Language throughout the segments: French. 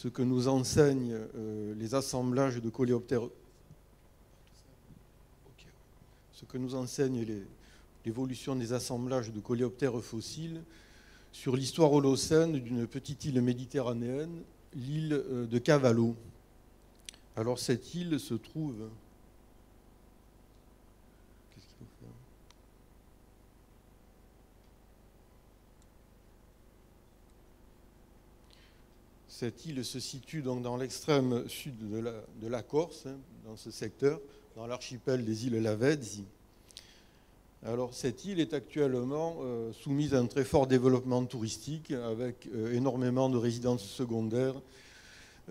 ce que nous enseignent les assemblages de coléoptères, ce que nous enseigne l'évolution des assemblages de coléoptères fossiles sur l'histoire holocène d'une petite île méditerranéenne, l'île de Cavallo. Alors cette île se trouve... Qu'est-ce qu'il faut faire ? Cette île se situe donc dans l'extrême sud de la Corse, hein, dans ce secteur, dans l'archipel des îles Lavezzi. Alors cette île est actuellement soumise à un très fort développement touristique avec énormément de résidences secondaires,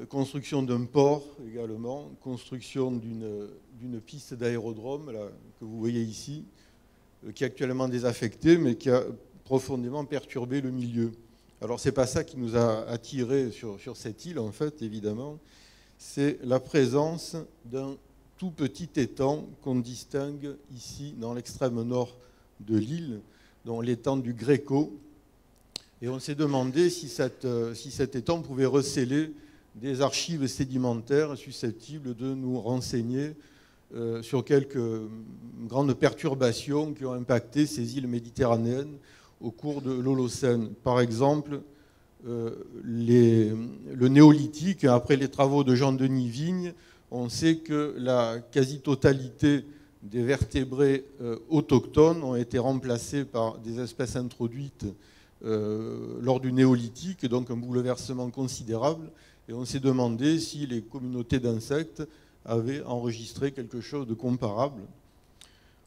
construction d'un port également, construction d'une piste d'aérodrome que vous voyez ici, qui est actuellement désaffectée mais qui a profondément perturbé le milieu. Alors c'est pas ça qui nous a attirés sur cette île en fait, évidemment, c'est la présence d'un tout petit étang qu'on distingue ici dans l'extrême nord de l'île, dans l'étang du Greco. Et on s'est demandé si cet étang pouvait recéler des archives sédimentaires susceptibles de nous renseigner sur quelques grandes perturbations qui ont impacté ces îles méditerranéennes au cours de l'Holocène. Par exemple, le néolithique, après les travaux de Jean-Denis Vigne, on sait que la quasi-totalité des vertébrés autochtones ont été remplacés par des espèces introduites lors du néolithique, donc un bouleversement considérable. Et on s'est demandé si les communautés d'insectes avaient enregistré quelque chose de comparable.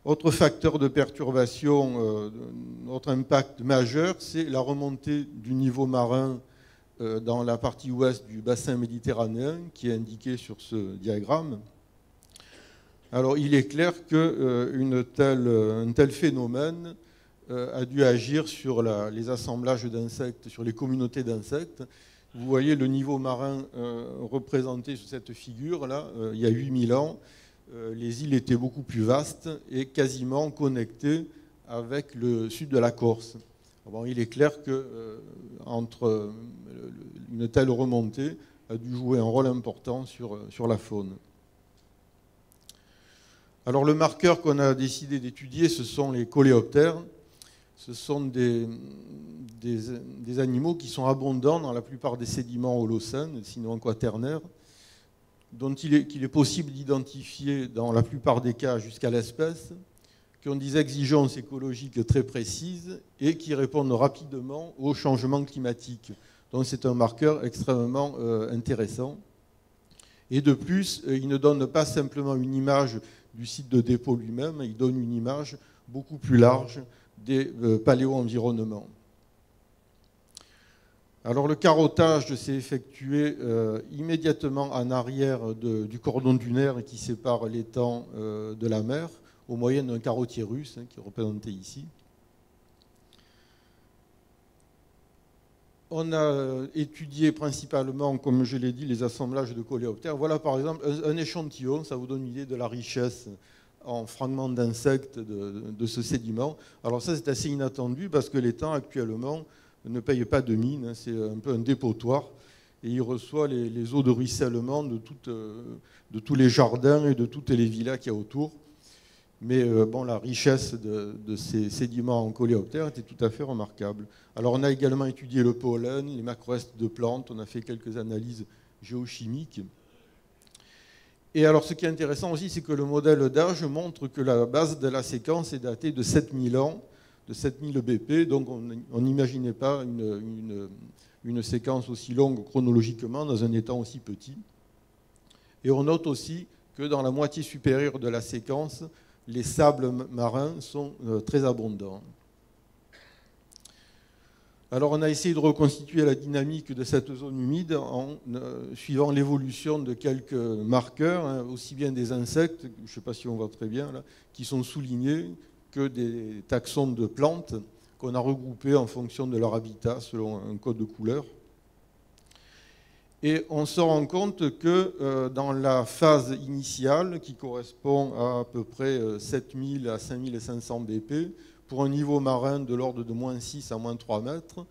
Autre facteur de perturbation, autre impact majeur, c'est la remontée du niveau marin dans la partie ouest du bassin méditerranéen, qui est indiqué sur ce diagramme. Alors, il est clair qu'un tel phénomène a dû agir sur les assemblages d'insectes, sur les communautés d'insectes. Vous voyez le niveau marin représenté sur cette figure-là, il y a 8000 ans. Les îles étaient beaucoup plus vastes et quasiment connectées avec le sud de la Corse. Bon, il est clair qu'entre une telle remontée a dû jouer un rôle important sur la faune. Alors le marqueur qu'on a décidé d'étudier, ce sont les coléoptères. Ce sont des animaux qui sont abondants dans la plupart des sédiments holocènes, sinon quaternaires, dont qu'il est possible d'identifier dans la plupart des cas jusqu'à l'espèce, qui ont des exigences écologiques très précises et qui répondent rapidement aux changements climatiques. Donc c'est un marqueur extrêmement intéressant. Et de plus, il ne donne pas simplement une image du site de dépôt lui-même, il donne une image beaucoup plus large des paléo-environnements. Alors le carottage s'est effectué immédiatement en arrière du cordon dunaire qui sépare l'étang de la mer, au moyen d'un carottier russe qui est représenté ici. On a étudié principalement, comme je l'ai dit, les assemblages de coléoptères. Voilà par exemple un échantillon, ça vous donne une idée de la richesse en fragments d'insectes de ce sédiment. Alors ça c'est assez inattendu parce que l'étang actuellement ne paye pas de mine, c'est un peu un dépotoir et il reçoit les eaux de ruissellement de tous les jardins et de toutes les villas qu'il y a autour. Mais bon, la richesse de ces sédiments en coléoptères était tout à fait remarquable. Alors on a également étudié le pollen, les macrorestes de plantes, on a fait quelques analyses géochimiques. Et alors ce qui est intéressant aussi, c'est que le modèle d'âge montre que la base de la séquence est datée de 7000 ans, de 7000 BP, donc on n'imaginait pas une séquence aussi longue chronologiquement dans un étang aussi petit. Et on note aussi que dans la moitié supérieure de la séquence, les sables marins sont très abondants. Alors on a essayé de reconstituer la dynamique de cette zone humide en suivant l'évolution de quelques marqueurs, aussi bien des insectes, je ne sais pas si on voit très bien là, qui sont soulignés, que des taxons de plantes qu'on a regroupés en fonction de leur habitat selon un code de couleur. Et on se rend compte que dans la phase initiale, qui correspond à peu près 7000 à 5500 BP, pour un niveau marin de l'ordre de -6 à -3 mètres,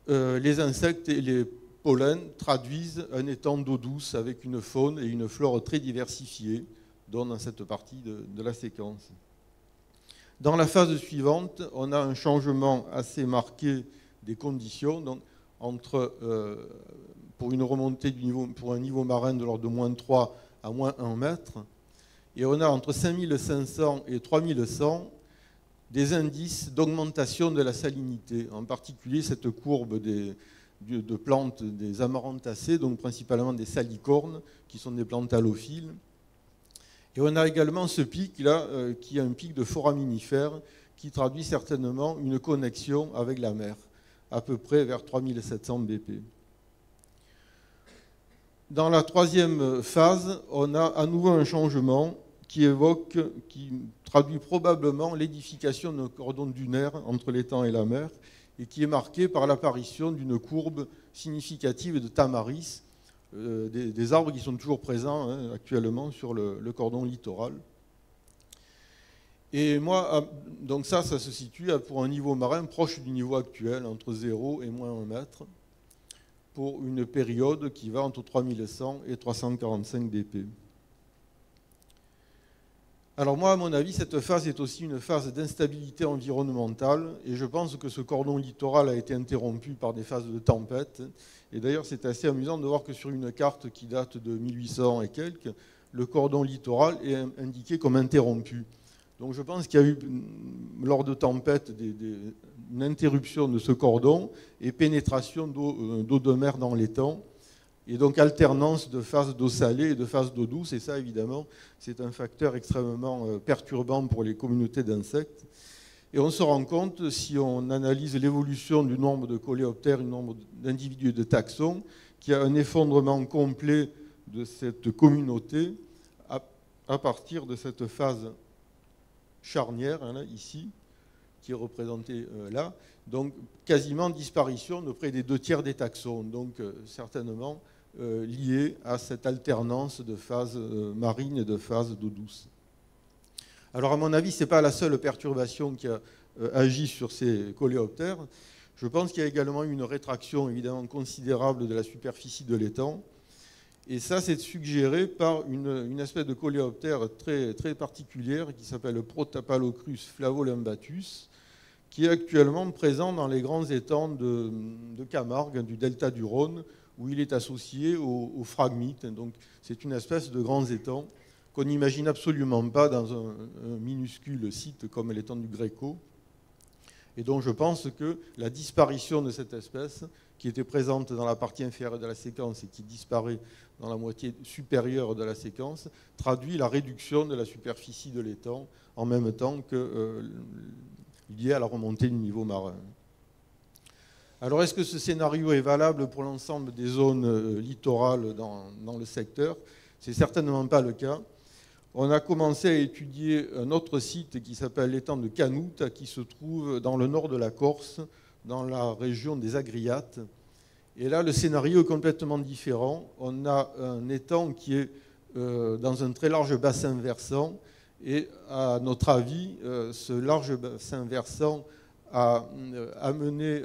les insectes et les pollens traduisent un étang d'eau douce avec une faune et une flore très diversifiées, dont dans cette partie de la séquence. Dans la phase suivante, on a un changement assez marqué des conditions, donc pour une remontée pour un niveau marin de l'ordre de -3 à -1 mètre. Et on a entre 5500 et 3100 des indices d'augmentation de la salinité, en particulier cette courbe de plantes des amarantacées, donc principalement des salicornes, qui sont des plantes halophiles. Et on a également ce pic-là, qui est un pic de foraminifères, qui traduit certainement une connexion avec la mer, à peu près vers 3700 BP. Dans la troisième phase, on a à nouveau un changement qui traduit probablement l'édification d'un cordon dunaire entre l'étang et la mer, et qui est marqué par l'apparition d'une courbe significative de tamaris, des arbres qui sont toujours présents actuellement sur le cordon littoral. Et donc ça se situe pour un niveau marin proche du niveau actuel, entre 0 et -1 mètre, pour une période qui va entre 3100 et 345 BP. Alors moi, à mon avis, cette phase est aussi une phase d'instabilité environnementale, et je pense que ce cordon littoral a été interrompu par des phases de tempête. Et d'ailleurs, c'est assez amusant de voir que sur une carte qui date de 1800 et quelques, le cordon littoral est indiqué comme interrompu. Donc je pense qu'il y a eu, lors de tempêtes, une interruption de ce cordon et pénétration d'eau de mer dans l'étang. Et donc alternance de phases d'eau salée et de phases d'eau douce. Et ça, évidemment, c'est un facteur extrêmement perturbant pour les communautés d'insectes. Et on se rend compte, si on analyse l'évolution du nombre de coléoptères, du nombre d'individus et de taxons, qu'il y a un effondrement complet de cette communauté à partir de cette phase charnière, là, ici, qui est représentée là. Donc quasiment disparition de près des 2/3 des taxons. Donc certainement lié à cette alternance de phases marines et de phases d'eau douce. Alors à mon avis, ce n'est pas la seule perturbation qui a agi sur ces coléoptères. Je pense qu'il y a également eu une rétraction évidemment considérable de la superficie de l'étang. Et ça, c'est suggéré par une espèce de coléoptère très, très particulière qui s'appelle le Protapalocrus flavolimbatus, qui est actuellement présent dans les grands étangs de Camargue, du delta du Rhône, où il est associé aux phragmites. Donc c'est une espèce de grands étangs qu'on n'imagine absolument pas dans un minuscule site comme l'étang du Gréco. Et donc je pense que la disparition de cette espèce, qui était présente dans la partie inférieure de la séquence et qui disparaît dans la moitié supérieure de la séquence, traduit la réduction de la superficie de l'étang en même temps que lié à la remontée du niveau marin. Alors est-ce que ce scénario est valable pour l'ensemble des zones littorales dans le secteur? Ce n'est certainement pas le cas. On a commencé à étudier un autre site qui s'appelle l'étang de Canouta, qui se trouve dans le nord de la Corse, dans la région des Agriates. Et là, le scénario est complètement différent. On a un étang qui est dans un très large bassin versant. Et à notre avis, ce large bassin versant a amené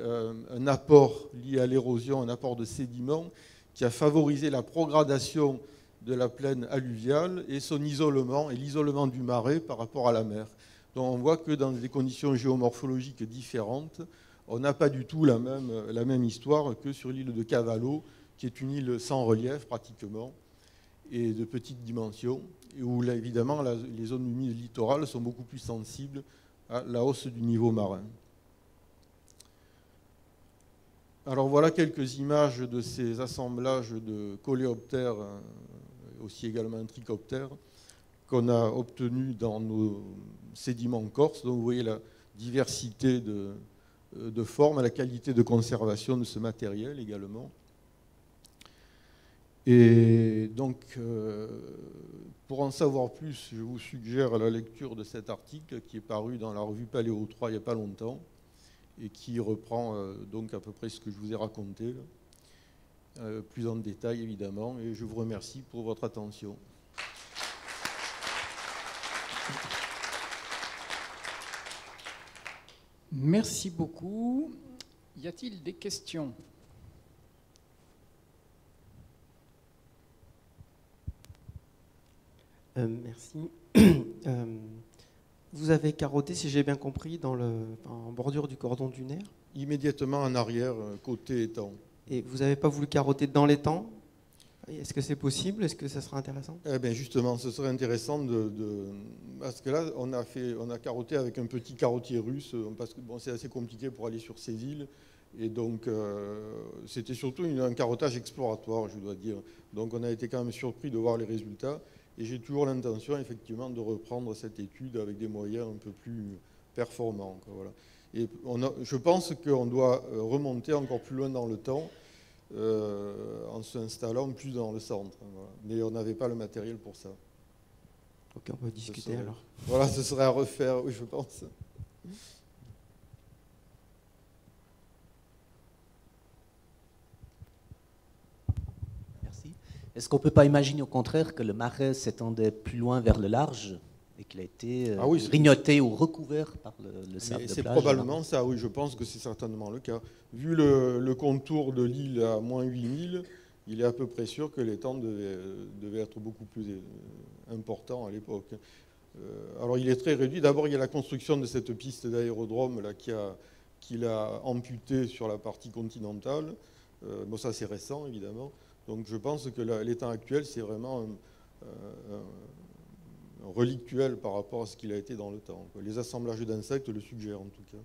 un apport lié à l'érosion, un apport de sédiments qui a favorisé la progradation de la plaine alluviale et son isolement et l'isolement du marais par rapport à la mer. Donc on voit que dans des conditions géomorphologiques différentes, on n'a pas du tout la même histoire que sur l'île de Cavallo, qui est une île sans relief pratiquement et de petite dimension, et où là, évidemment les zones humides littorales sont beaucoup plus sensibles à la hausse du niveau marin. Alors voilà quelques images de ces assemblages de coléoptères, aussi également un trichoptère, qu'on a obtenu dans nos sédiments corses. Donc vous voyez la diversité de formes, la qualité de conservation de ce matériel également. Et donc, pour en savoir plus, je vous suggère la lecture de cet article qui est paru dans la revue Paléo 3 il n'y a pas longtemps et qui reprend donc à peu près ce que je vous ai raconté, plus en détail évidemment. Et je vous remercie pour votre attention. Merci beaucoup. Y a-t-il des questions ? Merci. Vous avez carotté, si j'ai bien compris, en bordure du cordon dunaire. Immédiatement en arrière, côté étang. Et vous n'avez pas voulu carotter dans l'étang? Est-ce que c'est possible? Est-ce que ça sera intéressant? Eh bien justement, ce serait intéressant parce que là, on a carotté avec un petit carottier russe, parce que bon, c'est assez compliqué pour aller sur ces îles. Et donc, c'était surtout un carottage exploratoire, je dois dire. Donc, on a été quand même surpris de voir les résultats. Et j'ai toujours l'intention, effectivement, de reprendre cette étude avec des moyens un peu plus performants, quoi, voilà. Et je pense qu'on doit remonter encore plus loin dans le temps, en s'installant plus dans le centre. Voilà. Mais on n'avait pas le matériel pour ça. Ok, on peut discuter alors. Voilà, ce serait à refaire, oui, je pense. Merci. Est-ce qu'on ne peut pas imaginer au contraire que le marais s'étendait plus loin vers le large et qu'il a été grignoté ou recouvert par le sable de plage? C'est probablement ça, oui, je pense que c'est certainement le cas. Vu le contour de l'île à moins 8000, il est à peu près sûr que l'étang devait être beaucoup plus important à l'époque. Alors il est très réduit. D'abord, il y a la construction de cette piste d'aérodrome là, qui l'a amputé sur la partie continentale. Bon, ça c'est récent, évidemment. Donc je pense que l'étang actuel, c'est vraiment un relictuel par rapport à ce qu'il a été dans le temps. Les assemblages d'insectes le suggèrent en tout cas.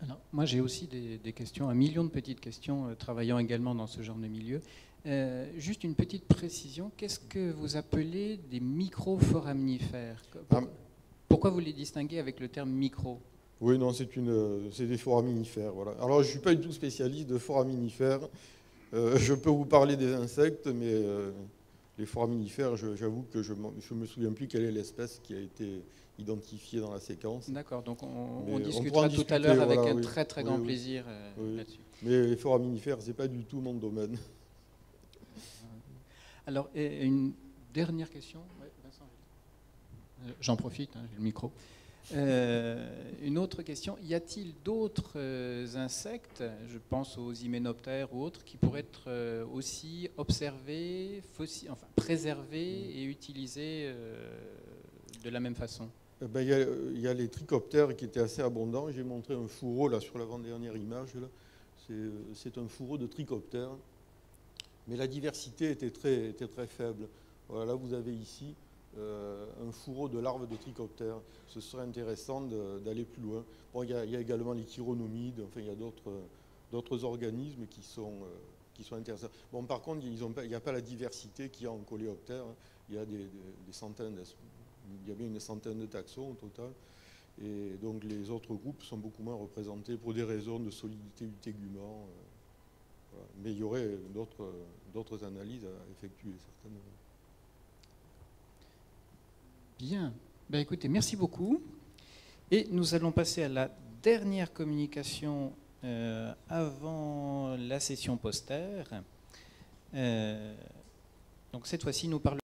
Alors, moi j'ai aussi des questions, 1 million de petites questions, travaillant également dans ce genre de milieu. Juste une petite précision, qu'est-ce que vous appelez des microforaminifères? Pourquoi vous les distinguez avec le terme micro? Oui, non, c'est des foraminifères. Voilà. Alors je ne suis pas du tout spécialiste de foraminifères. Je peux vous parler des insectes, mais les foraminifères, j'avoue que je ne me souviens plus quelle est l'espèce qui a été identifiée dans la séquence. D'accord, donc on discutera tout à l'heure avec un très très grand plaisir là-dessus. Mais les foraminifères, ce n'est pas du tout mon domaine. Alors, une dernière question. Ouais, Vincent, j'en profite, hein, j'ai le micro. Une autre question, y a-t-il d'autres insectes, je pense aux hyménoptères ou autres, qui pourraient être aussi observés, préservés et utilisés de la même façon? Il y a les trichoptères qui étaient assez abondants. J'ai montré un fourreau là, sur l'avant-dernière image. C'est un fourreau de trichoptères. Mais la diversité était très faible. Voilà, là, vous avez ici un fourreau de larves de trichoptères. Ce serait intéressant d'aller plus loin. Bon, il y a également les chironomides, enfin, il y a d'autres organismes qui sont intéressants. Bon, par contre, il n'y a pas la diversité qu'il y a en coléoptères. Il y a des centaines, il y a bien une centaine de taxons au total. Et donc, les autres groupes sont beaucoup moins représentés pour des raisons de solidité du tégument. Voilà. Mais il y aurait d'autres analyses à effectuer, certainement. Bien. Ben, écoutez, merci beaucoup. Et nous allons passer à la dernière communication avant la session poster. Donc cette fois-ci, nous parlons